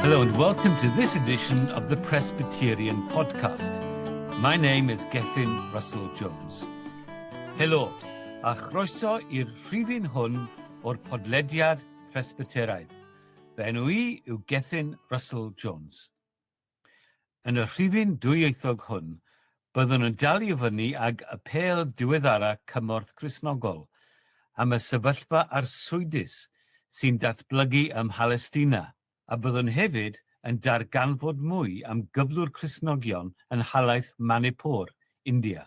Hello and welcome to this edition of the Presbyterian Podcast. My name is Gethin Russell Jones. Helo, a chroeso i'r rhifyn hwn o'r podlediad Presbyteraidd. Fy enw I yw Gethin Russell Jones. Yn y rhifyn dwyieithog hwn, byddwn yn dal I fyny ag apêl diweddara Cymorth Cristnogol am y sefyllfa arswydus sy'n datblygu ym Mhalestina, a byddwn hefyd yn darganfod mwy am gyflwr Cristnogion yn nhalaith Manipur, India.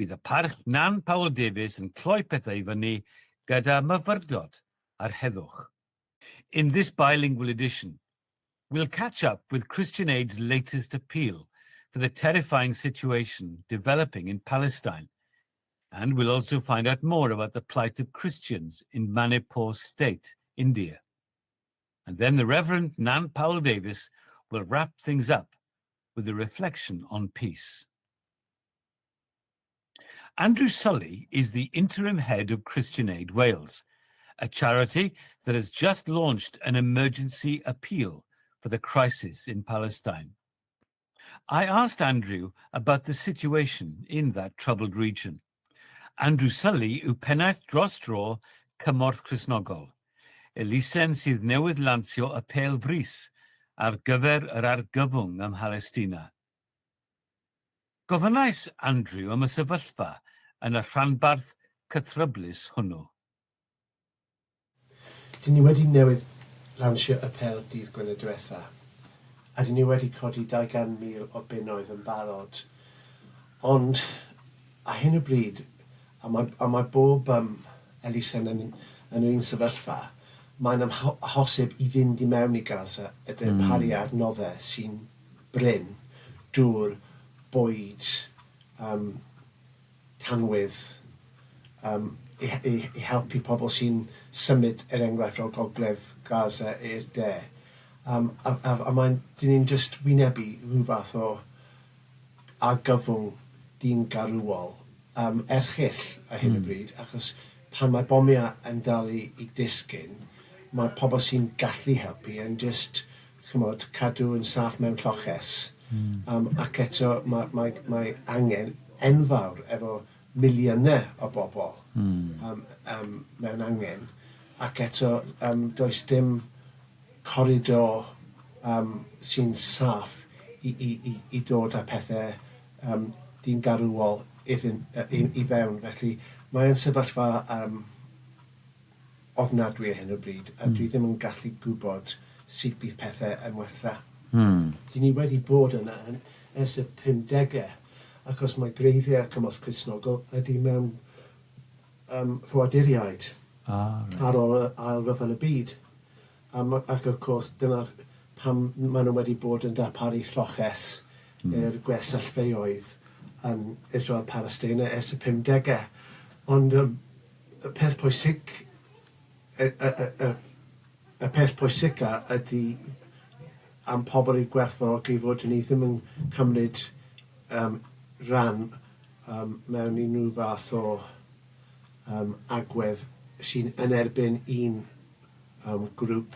Bydd y Parch Nan Powell Davies yn cloi pethau fyny gyda myfyrdod ar heddwch. In this bilingual edition, we'll catch up with Christian Aid's latest appeal for the terrifying situation developing in Palestine, and we'll also find out more about the plight of Christians in Manipur state, India. And then the Rev Nan Powell Davies will wrap things up with a reflection on peace. Andrew Sully is the interim head of Christian Aid Wales, a charity that has just launched an emergency appeal for the crisis in Palestine. I asked Andrew about the situation in that troubled region. Andrew Sully yw pennaeth dros dro Cymorth Cristnogol, elusen sydd newydd lansio apêl brys ar gyfer yr argyfwng ym Mhalestina. Gofynnais Andrew am y sefyllfa yn y rhanbarth cythryblus hwnnw. Dyn ni wedi newydd lansio apêl dydd Gwener diwetha, a dyn ni wedi codi 200,000 o bunnoedd yn barod. Ond, a hyn o bryd, a mae bob elusen yn yr un sefyllfa, mae'n amhosib I fynd I mewn I Gaza y darparu adnoddau sy'n bryn, dŵr, bwyd, tanwydd, I helpu pobl sy'n symud enghraifft o gogledd Gaza i'r de. A dyn ni'n just wynebu rhyw fath o argyfwng dyn garwol erchyll a hyn o bryd, achos pan mae bomiau yn dal I disgyn, mae pobl sy'n gallu helpu yn just cadw yn saff mewn lloches. Ac eto mae angen enfawr efo miliynau o bobl mewn angen. Ac eto does dim coridor sy'n saff I dod â pethau dyn garwol I fewn. Felly mae'n sefyllfa ofnadwy hyn o bryd, a dwi ddim yn gallu gwybod sut bydd pethau yn wella. Dyn ni wedi bod yna ers y 50au, achos mae greiddiau Cymorth Cristnogol ydy mewn ffoaduriaid ar ôl y ail rhyfel y byd. Ac of course, dyna pam maen nhw wedi bod yn darparu lloches i'r gwersyllfeuoedd yn Israel Palestine ers y 50au. Ond y peth pwysig y peth pwysica ydy am pobl I gwerthfawrogi fod ni ddim yn cymryd ran mewn unrhyw fath o agwedd sy'n yn erbyn un grŵp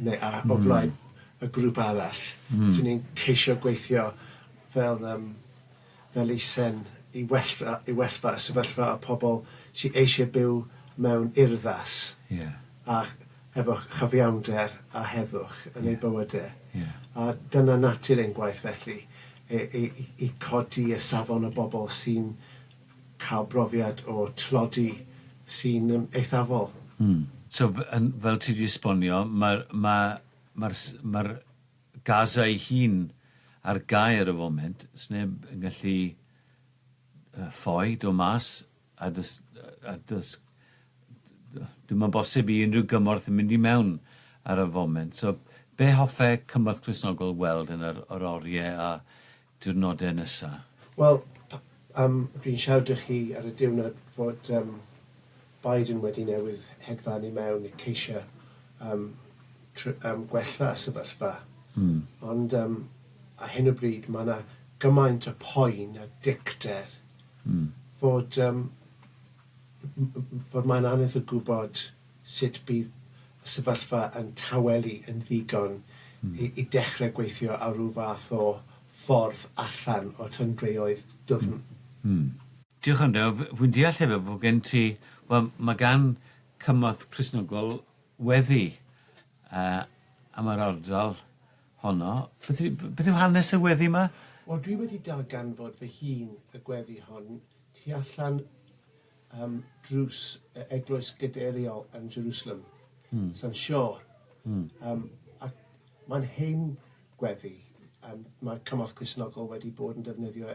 neu o flaen y grŵp arall. So ni'n ceisio gweithio fel isen I wellfa sefyllfa o pobl sy'n eisiau byw mewn urddas a efo chyfiawnder a heddwch yn ei bywydau. A dyna natur ein gwaith felly, I codi y safon o bobl sy'n cael brofiad o tlodi sy'n eithafol. So, fel ti wedi esbonio, mae'r Gaza ei hun ar gair y foment, sneb yn gallu ffoi, do mas, a dwi'n yn bosib I unrhyw gymorth yn mynd I mewn ar y foment. So, be hoffau Cymorth Cristnogol weld yn yr oriau a diwrnodau nesaf? Wel, dwi'n siarad chi ar y diwrnod fod Biden wedi newydd hedfan I mewn I ceisio gwella sefyllfa. Ond a hyn o bryd mae yna gymaint o poen a dicter fod mae'n anodd o gwybod sut bydd y sefyllfa yn tawelu yn ddigon i dechrau gweithio ar rhyw fath o ffordd allan o tyndreoedd dyfn. Diolch yn fawr. Fwy'n deall hefyd fod gen ti, wel, mae gan Cymorth Cristnogol weddi am yr ardal honno. Beth yw hanes y weddi yma? Wel, dwi wedi darganfod fy hun y gweddi hon tu allan drws eglwys gyderiol yn Jerusalem, sy'n siwr. Ac mae'n hen gweddi. Mae Cymorth Cristnogol wedi bod yn defnyddio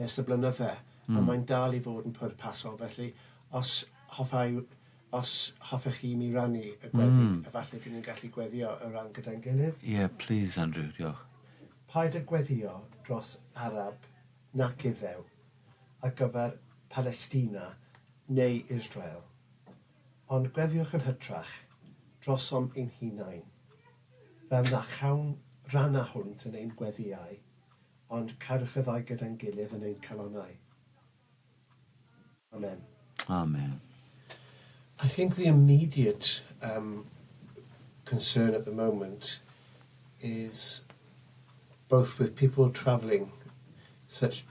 ers y blynyddau, a mae'n dal i fod yn pwrpasol. Felly, os hoffech chi mi rannu y gweddi, efallai dyn ni'n gallu gweddio y ran gyda'n gilydd. Yeah, please, Andrew, diolch. Paid y gweddio dros Arab nac Iddew ar gyfer Palestina neu Israel, ond gweddiwch yn hytrach drosom ein hunain, fel na chawn rhan a hwnt yn ein gweddiau, ond cadwch y ddau gyda'n gilydd yn ein calonau. Amen. Amen. I think the immediate concern at the moment is both with people travelling such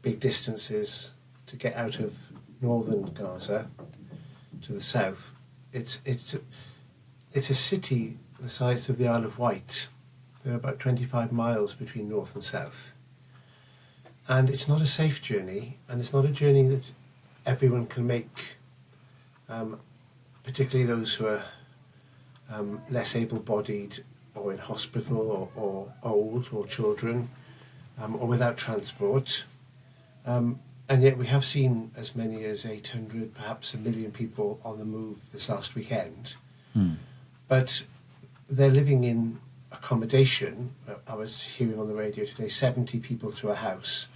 big distances to get out of northern Gaza to the south. It's a city the size of the Isle of Wight. There are about 25 miles between north and south. And it's not a safe journey, and it's not a journey that everyone can make, particularly those who are less able-bodied or in hospital or old or children or without transport. And yet we have seen as many as 800, perhaps 1 million people on the move this last weekend. But they're living in accommodation. I was hearing on the radio today, 70 people to a house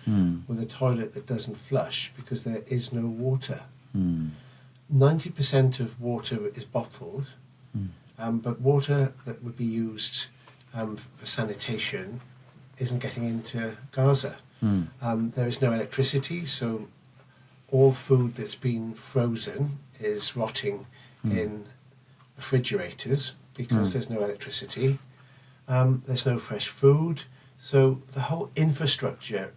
with a toilet that doesn't flush because there is no water. 90% of water is bottled, but water that would be used for sanitation isn't getting into Gaza. There is no electricity, so all food that's been frozen is rotting in refrigerators because there's no electricity. There's no fresh food, so the whole infrastructure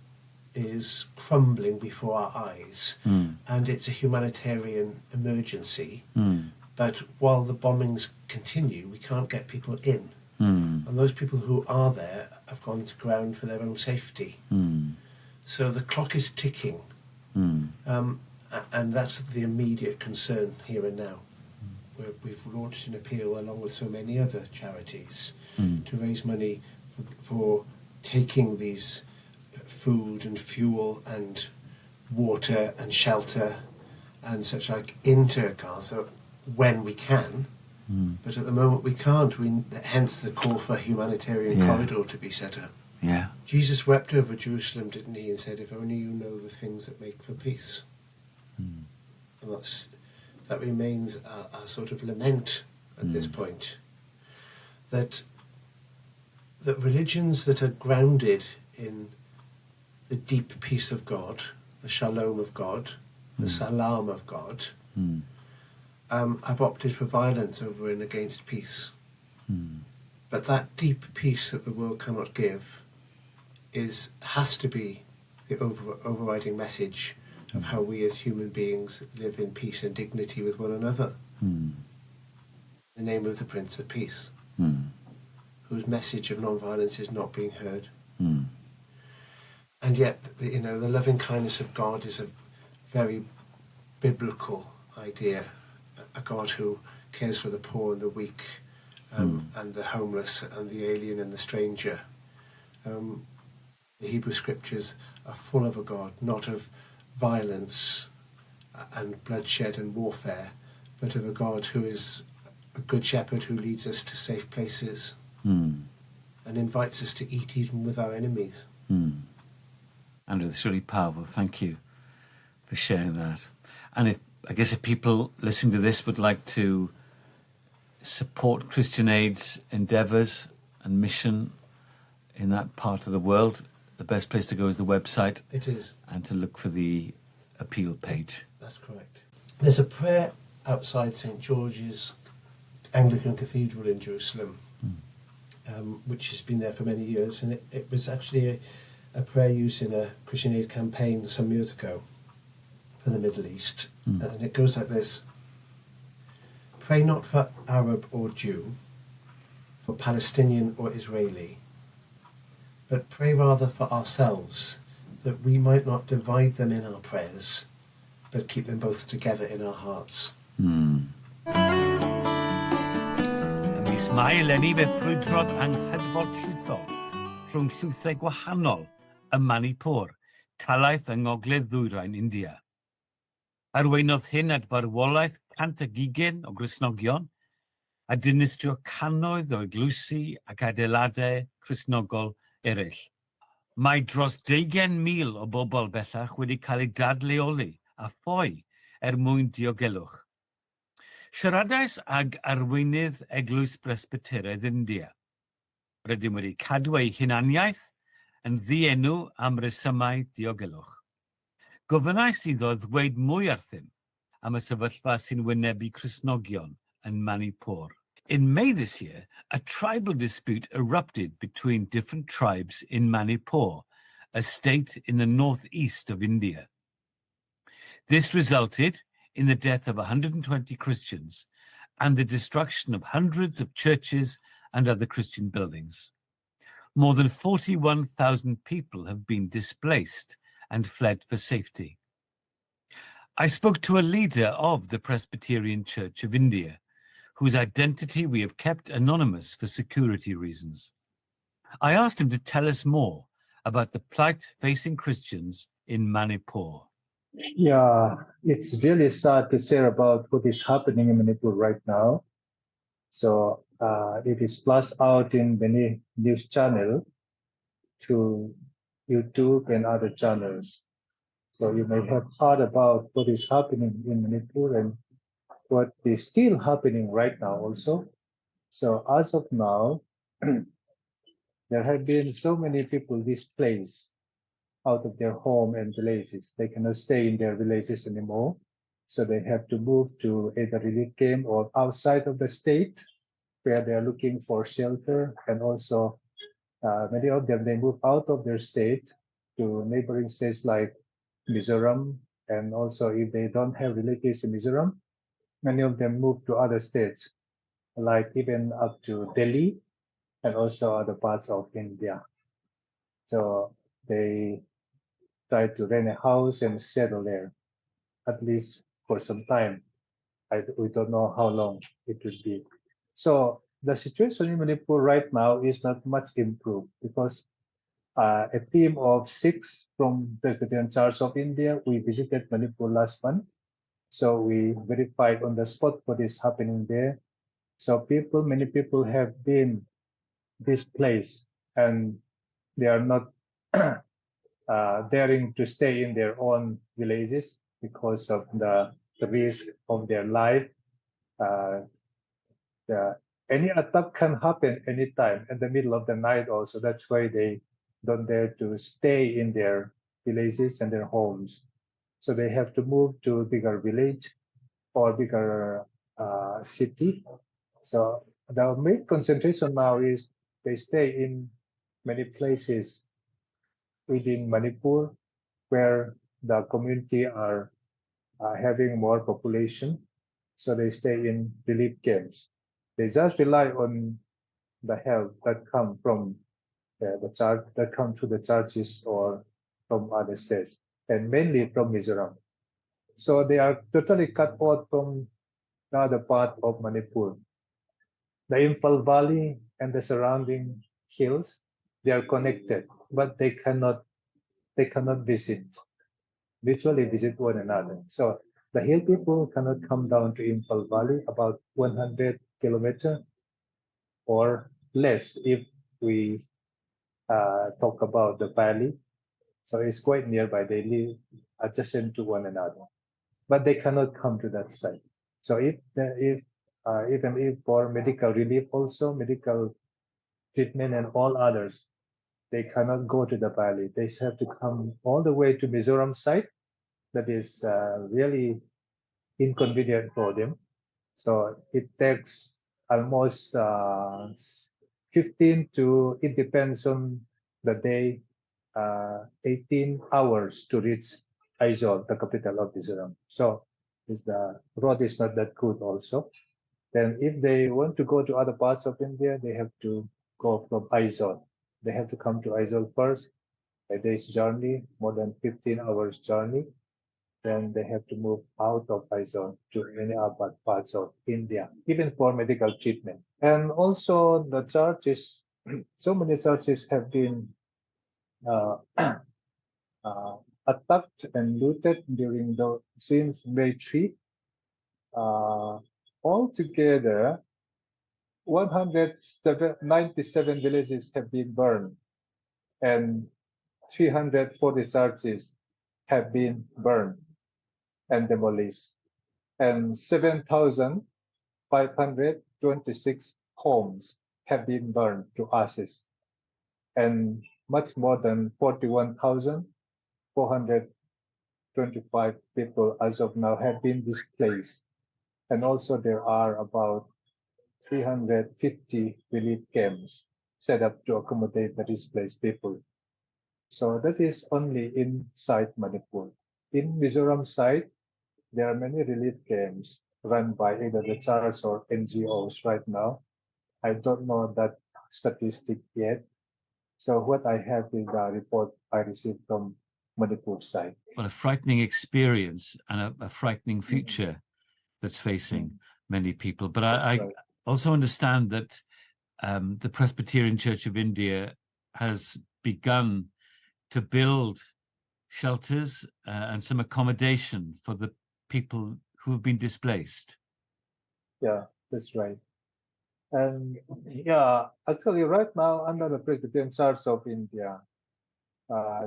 is crumbling before our eyes, and it's a humanitarian emergency. But while the bombings continue, we can't get people in. And those people who are there have gone to ground for their own safety. So the clock is ticking, and that's the immediate concern here and now. We've launched an appeal along with so many other charities to raise money for taking these food and fuel and water and shelter and such like into Gaza when we can. But at the moment we can't. Hence the call for a humanitarian corridor to be set up. Yeah. Jesus wept over Jerusalem, didn't he, and said, if only you know the things that make for peace. And that remains a sort of lament at this point. That religions that are grounded in the deep peace of God, the shalom of God, the salam of God, have opted for violence over and against peace. But that deep peace that the world cannot give has to be the overriding message of how we as human beings live in peace and dignity with one another. In the name of the Prince of Peace, whose message of non-violence is not being heard. And yet, the loving kindness of God is a very biblical idea. A God who cares for the poor and the weak, and the homeless and the alien and the stranger. The Hebrew scriptures are full of a God, not of violence and bloodshed and warfare, but of a God who is a good shepherd who leads us to safe places and invites us to eat even with our enemies. Andrew, that's really powerful. Thank you for sharing that. And I guess if people listening to this would like to support Christian Aid's endeavours and mission in that part of the world, the best place to go is the website. It is. And to look for the appeal page. That's correct. There's a prayer outside St. George's Anglican Cathedral in Jerusalem which has been there for many years, and it was actually a prayer used in a Christian aid campaign some years ago for the Middle East. And it goes like this: pray not for Arab or Jew, for Palestinian or Israeli, but pray rather for ourselves, that we might not divide them in our prayers, but keep them both together in our hearts. Mis Mai eleni fe ffrwydrodd anghydfod llwythol rhwng llwythau gwahanol ym Manipur, talaith yng ngogledd-ddwyrain India. Arweinodd hyn at farwolaeth 120 o Cristnogion a dinistrio cannoedd o eglwysi ac adeiladau Cristnogol eraill. Mae dros 20,000 o bobl bellach wedi cael eu dadleoli a ffoi mwyn diogelwch. Siaradais ag arweinydd Eglwys Presbyteraidd India. Rydym wedi cadw ei hunaniaeth yn ddienw am resymau diogelwch. Gofynnais iddo ddweud mwy arthym am y sefyllfa sy'n wynebu Cristnogion yn Manipur. In May this year, a tribal dispute erupted between different tribes in Manipur, a state in the northeast of India. This resulted in the death of 120 Christians and the destruction of hundreds of churches and other Christian buildings. More than 41,000 people have been displaced and fled for safety. I spoke to a leader of the Presbyterian Church of India, whose identity we have kept anonymous for security reasons. I asked him to tell us more about the plight facing Christians in Manipur. Yeah, it's really sad to hear about what is happening in Manipur right now. So it is flashed out in many news channels to YouTube and other channels. So you may have heard about what is happening in Manipur and what is still happening right now also. So as of now, there have been so many people displaced out of their home and villages. They cannot stay in their villages anymore. So they have to move to either relief camp or outside of the state where they are looking for shelter. And also many of them, they move out of their state to neighboring states like Mizoram. And also if they don't have relatives in Mizoram, many of them move to other states, like even up to Delhi and also other parts of India. So they try to rent a house and settle there, at least for some time. We don't know how long it will be. So the situation in Manipur right now is not much improved because a team of 6 from the Presbyterian Church of India, we visited Manipur last month. So we verified on the spot what is happening there. So many people have been displaced and they are not daring to stay in their own villages because of the risk of their life. Any attack can happen anytime in the middle of the night also. That's why they don't dare to stay in their villages and their homes. So they have to move to a bigger village or bigger city. So the main concentration now is they stay in many places within Manipur where the community are having more population. So they stay in relief camps. They just rely on the help that come from the church, that come to the churches or from other states, and mainly from Mizoram. So they are totally cut off from the other part of Manipur. The Imphal Valley and the surrounding hills, they are connected, but they cannot visually visit one another. So the hill people cannot come down to Imphal Valley, about 100 kilometers or less if we talk about the valley. So it's quite nearby. They live adjacent to one another, but they cannot come to that site. So even if for medical relief also, medical treatment and all others, they cannot go to the valley. They have to come all the way to Mizoram site. That is really inconvenient for them. So it takes almost 15 to, it depends on the day, 18 hours to reach Aizawl, the capital of Mizoram. So the road is not that good also. Then if they want to go to other parts of India, they have to go from Aizawl. They have to come to Aizawl first, a day's journey, more than 15 hours journey. Then they have to move out of Aizawl to any other parts of India, even for medical treatment. And also the churches, so many churches have been uh, attacked and looted during the since May 3. Altogether, 197 villages have been burned and 340 churches have been burned and demolished, and 7,526 homes have been burned to ashes, and much more than 41,425 people as of now have been displaced. And also there are about 350 relief camps set up to accommodate the displaced people. So that is only inside Manipur. In Mizoram side, there are many relief camps run by either the church or NGOs right now. I don't know that statistic yet. So what I have is the report I received from Manipur side. Well, a frightening experience and a frightening future that's facing many people. But I also understand that the Presbyterian Church of India has begun to build shelters and some accommodation for the people who have been displaced. Yeah, that's right. And yeah, actually right now under the Presbyterian Church of India,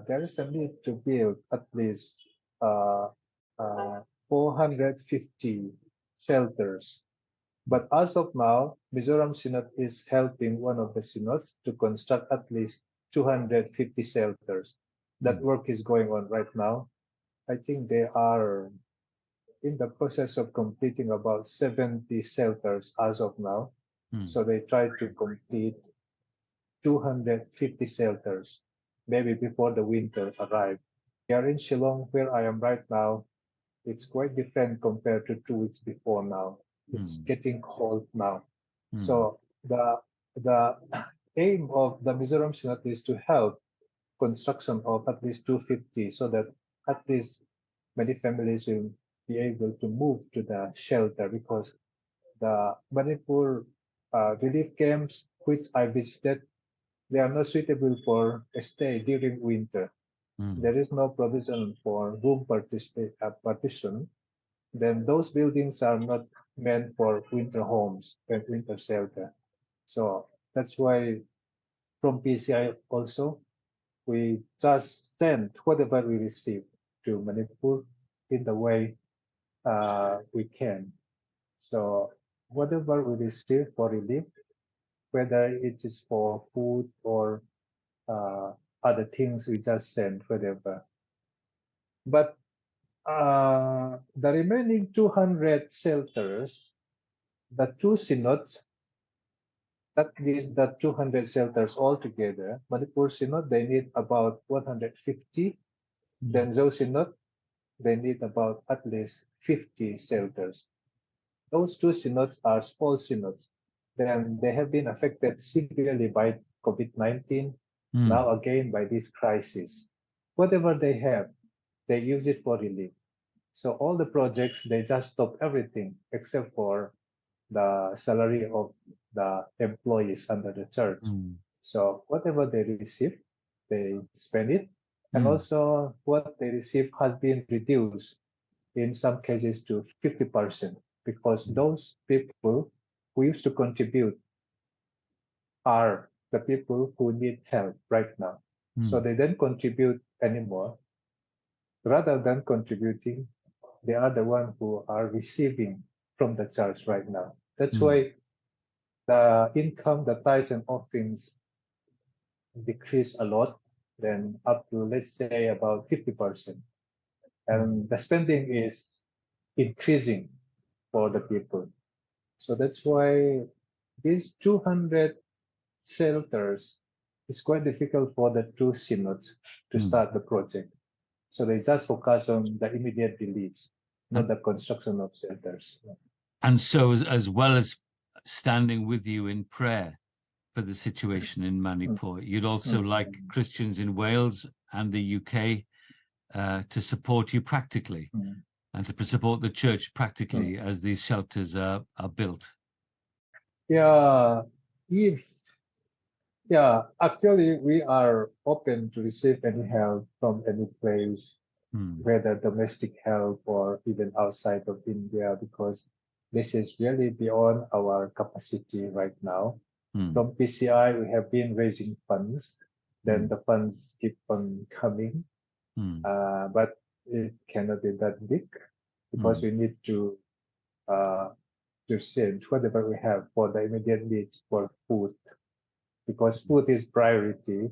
there is a need to build at least 450 shelters. But as of now, Mizoram Synod is helping one of the synods to construct at least 250 shelters. That work is going on right now. I think they are in the process of completing about 70 shelters as of now. So they try to complete 250 shelters, maybe before the winter arrives. Here in Shillong, where I am right now, it's quite different compared to 2 weeks before now. It's getting cold now. So the aim of the Mizoram Synod is to help construction of at least 250 so that at least many families will be able to move to the shelter, because the Manipur relief camps which I visited, they are not suitable for a stay during winter. There is no provision for room partition. Then those buildings are not meant for winter homes and winter shelter. So that's why from PCI also, we just send whatever we receive to Manipur in the way we can. So whatever we receive for relief, whether it is for food or other things, we just send whatever. But the remaining 200 shelters, the two synods, that is the 200 shelters altogether. Manipur Synod, they need about 150. Then Zhou Synod, they need about at least 50 shelters. Those two synods are small synods. Then they have been affected severely by COVID-19, now again by this crisis. Whatever they have, they use it for relief. So all the projects, they just stop everything except for the salary of the employees under the church. So whatever they receive, they spend it. And also what they receive has been reduced in some cases to 50%, because those people who used to contribute are the people who need help right now. So they don't contribute anymore. Rather than contributing, they are the ones who are receiving from the church right now. That's why the income, the tithes and offerings decrease a lot, then up to, let's say, about 50%. And the spending is increasing for the people. So that's why these 200 shelters, it's quite difficult for the two synods to start the project. So they just focus on the immediate reliefs, not the construction of shelters. And so, as well as standing with you in prayer for the situation in Manipur, you'd also like Christians in Wales and the UK to support you practically and to support the church practically as these shelters are built. Yeah, actually, we are open to receive any help from any place, whether domestic help or even outside of India, because this is really beyond our capacity right now. From PCI, we have been raising funds. Then the funds keep on coming, but it cannot be that big because we need to send whatever we have for the immediate needs for food, because food is priority.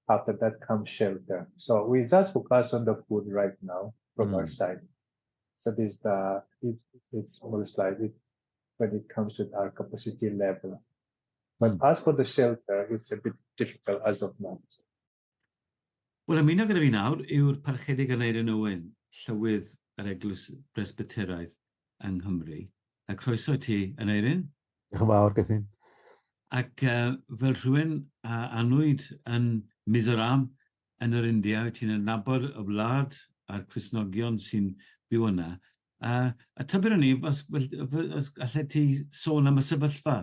After that comes shelter. So we just focus on the food right now from our side. So this it's most likely when it comes to our capacity level. But as for the shelter, it's a bit difficult as of now. Wel, ymuno gyda fi nawr yw'r parchedig Aneurin Owen, llywydd yr Eglwys Presbyteraidd yng Nghymru. A croeso ti, Aneurin. Diolch yn fawr, Gethin. Ac fel rhywun anwyd yn Mizoram yn yr India, ti'n adnabod y wlad a'r Cristnogion sy'n byw yna. A tybed ni, os allai ti sôn am y sefyllfa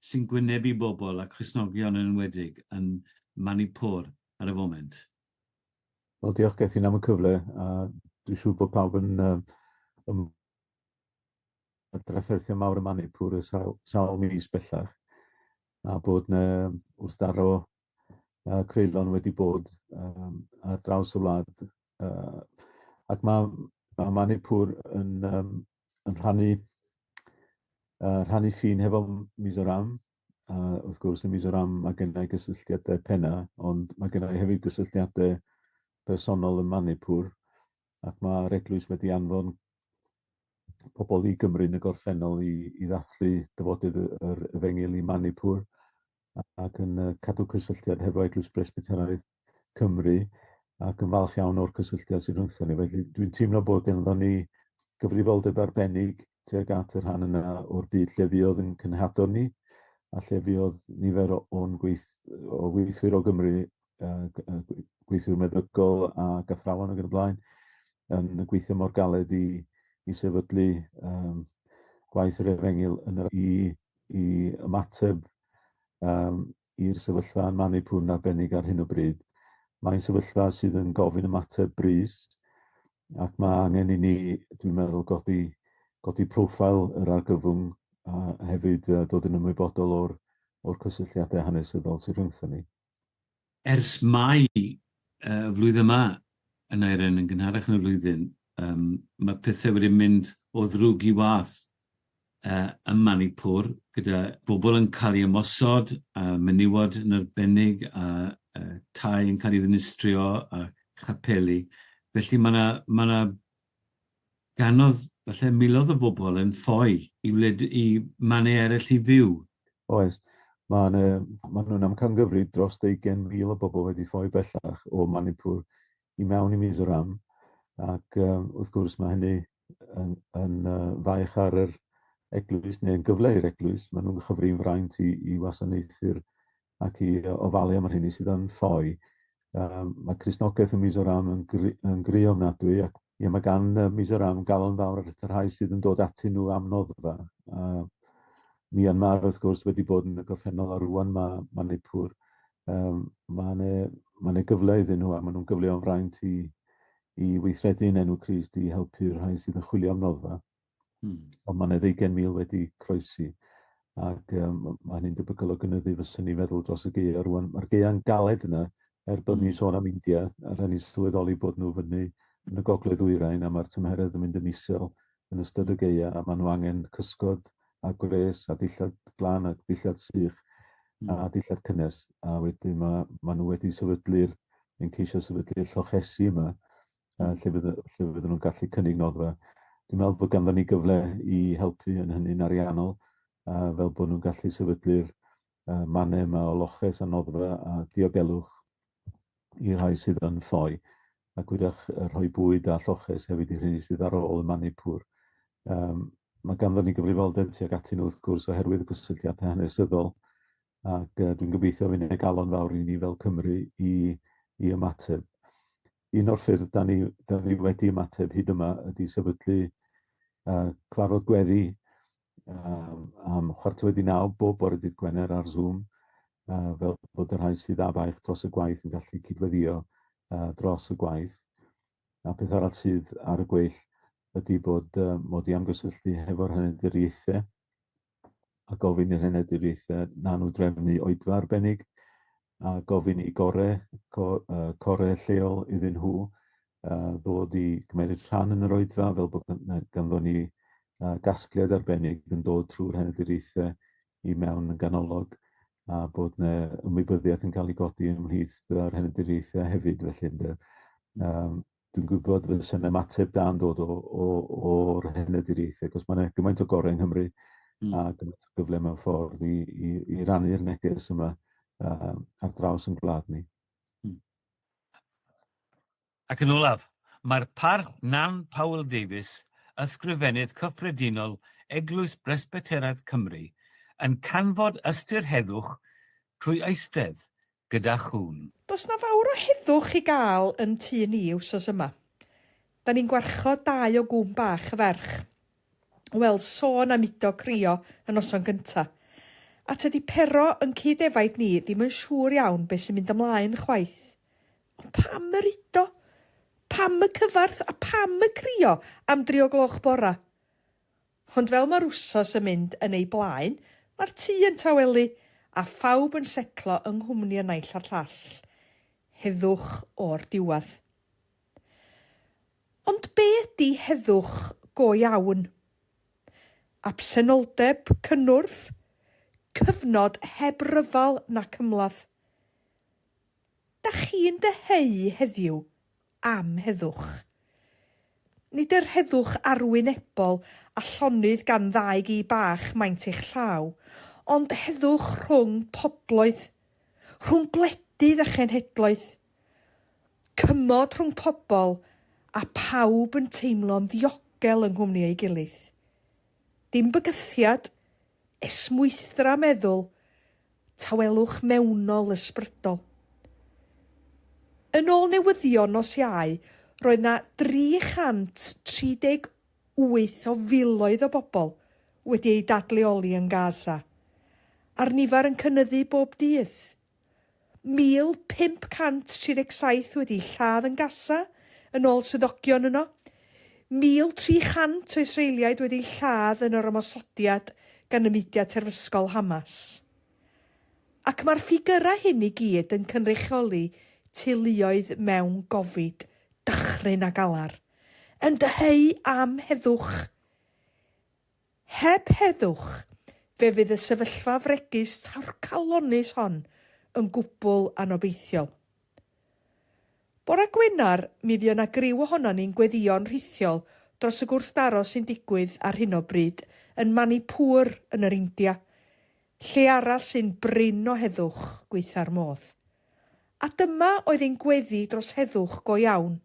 sy'n gwynebu bobl a Cristnogion yn enwedig yn Manipur ar y foment. Wel, diolch Gethin am y cyfle. Dwi'n siŵr bod pawb yn drafferthio mawr y Manipur y sawl mis bellach. A bod yna wrthdaro creulon wedi bod ar draws y wlad. Ac mae Manipur yn rhannu ffin hefo Mizoram. Wrth gwrs, yn Mizoram mae gennau gysylltiadau penna, ond mae gennau hefyd gysylltiadau personol yn Manipur. Ac mae'r eglwys wedi anfon pobl i Gymru yn y gorffennol i ddathlu dyfodol yr efengyl i Manipur ac yn cadw cysylltiad hefo Eglwys Presbyteraidd Cymru ac yn falch iawn o'r cysylltiad sydd rhwngthon ni. Felly dwi'n teimlo bod ganddo ni gyfrifoldeb arbennig tuag at y rhan yna o'r byd lle fuodd yn cynhadon ni a lle fuodd nifer o weithwyr o Gymru, gweithwyr meddygol a gathrawon ac yn y blaen yn gweithio mor galed i sefydlu gwaith yr efengyl i ymateb i'r sefyllfa yn Manipur yn arbennig ar hyn o bryd. Mae'n sefyllfa sydd yn gofyn ymateb brys ac mae angen i ni, dwi'n meddwl, godi profil yr argyfwng a hefyd dod yn ymwybodol o'r cysylltiadau hanesyddol sydd rhwngthon ni. Ers mai flwyddyn yma yn Aneurin yn gynharach yn y flwyddyn, mae pethau wedi mynd o ddrwg i wath ym Manipur, gyda bobl yn cael ei ymosod, menywod yn arbennig, tai yn cael ei ddinistrio a chapeli. Felly mae yna ganodd, falle miloedd o bobl yn ffoi i mannau eraill i fyw. Oes, mae nhw'n amcangyfryd dros 20,000 o bobl wedi ffoi bellach o Manipur i mewn i Mizoram. Ac wrth gwrs mae hynny yn faich ar yr eglwys neu'n gyfle i'r eglwys. Maen nhw'n chyfri'n fraint i wasanaethu'r ac i ofalu am yr hynny sydd yn ffoi. Mae Cristnogaeth yn Mizoram yn gry ofnadwy ac mae gan Mizoram galon fawr ar y rhai sydd yn dod ati nhw am noddfa. Myanmar wrth gwrs wedi bod yn y gorffennol ar rwan Manipur. Mae'n gyfle iddyn nhw a maen nhw'n gyfleu o'n fraint i weithredu yn enw Crist i helpu'r rhai sydd yn chwilio am noddfa. Ond mae 20,000 wedi croesi. Ac mae hynny'n debygol o gynyddu fyswn ni feddwl dros y gaeaf rwan. Mae'r gaeaf'n galed yna, bod ni sôn am India, a rhaid ni sylweddoli bod nhw fyny yn y gogledd ddwyrain, a mae'r tymheredd yn mynd yn isel yn ystod y gaeaf, a maen nhw angen cysgod a gwres, a dillad glan, a dillad sych, a dillad cynnes. A wedyn maen nhw wedi sefydlu'r, yn ceisio sefydlu'r llochesu yma, lle fydden nhw'n gallu cynnig noddfa. Dwi'n meddwl bod ganddo ni gyfle i helpu yn hynny'n ariannol, fel bod nhw'n gallu sefydlu'r mannau yma o loches a noddfa a diogelwch i rhai sydd yn ffoi, ac wydach rhoi bwyd a lloches hefyd i rhywun sydd ar ôl y Manipur. Mae ganddo ni gyfrifoldeb tuag atyn nhw wrth gwrs oherwydd y gysylltiadau hanesyddol, ac dwi'n gobeithio fydd yn galon fawr i ni fel Cymru i ymateb. Un o'r ffyrdd da ni wedi ymateb hyd yma ydy sefydlu cyfarfod gweddi am 8:45 bob bore dydd Gwener ar Zoom, fel bod y rhai sydd â baich dros y gwaith yn gallu cydweddio dros y gwaith. A peth arall sydd ar y gweill ydy bod mod i am gysylltu hefo'r henedlaethau a gofyn i'r henedlaethau na nhw drefnu oedfa arbennig a gofyn i corau lleol iddyn nhw ddod i gymryd rhan yn yr oedfa, fel bod ganddo ni gasgliad arbennig yn dod trwy'r henedlaethau i mewn yn ganolog, a bod yna ymwybyddiaeth yn cael ei godi ymhlith yr henedlaethau hefyd. Felly dwi'n gwybod fydd sy'n ymateb da'n dod o'r henedlaethau, achos mae yna gymaint o gorau yng Nghymru a gymaint o gyfle mewn ffordd i rannu'r neges yma ar draws yn gwlad ni. Ac yn olaf, mae'r Parch Nan Powell Davies, ysgrifennydd cyffredinol Eglwys Presbyteraidd Cymru, yn canfod ystyr heddwch trwy eistedd gyda chwn. Does na fawr o heddwch i gael yn tŷ ni wsos yma. Da ni'n gwarchod 2 o gŵn bach y ferch. Wel, sôn am udo crio yn noson gynta. A tydi pero yn cyd-efaid ni ddim yn siŵr iawn beth sy'n mynd ymlaen chwaith. Ond pam yr udo? Pam y cyfarth a pam y crio am 3:00 bora? Ond fel mae'r wsos yn mynd yn ei blaen, mae'r tŷ yn tawelu a phawb yn seclo yng nghwmni y naill a'r llall. Heddwch o'r diwedd. Ond be ydy heddwch go iawn? Absenoldeb cynnwrf, cyfnod heb ryfal na cymladd. Da chi'n deheu heddiw am heddwch? Nid yr heddwch arwynebol a llonydd gan 2 gi bach maint eich llaw, ond heddwch rhwng pobloedd, rhwng gwledydd a chenhedloedd. Cymod rhwng pobl a pawb yn teimlo'n ddiogel yng nghwmni ei gilydd. Dim bygythiad, esmwythra meddwl, tawelwch mewnol ysbrydol. Yn ôl newyddion nos Iau, roedd na 338 o filoedd o bobl wedi ei dadleoli yn Gaza, a'r nifer yn cynyddu bob dydd. 1,537 wedi lladd yn Gaza yn ôl swyddogion yno, 1,300 o Israeliaid wedi lladd yn yr ymosodiad gan y mudiad terfysgol Hamas. Ac mae'r ffigyrau hyn i gyd yn cynrychioli teuluoedd mewn gofid, dychryn a galar, yn deheu am heddwch. Heb heddwch, fe fydd y sefyllfa fregus tarcalonus hon yn gwbl anobeithiol. Bore Gwener, mi fuo na griw ohonon ni'n gweddïo'n rhithiol dros y gwrthdaro sy'n digwydd ar hyn o bryd yn Manipur yn yr India, lle arall sy'n brin o heddwch gweitha'r modd. A dyma oedd ein gweddi dros heddwch go iawn.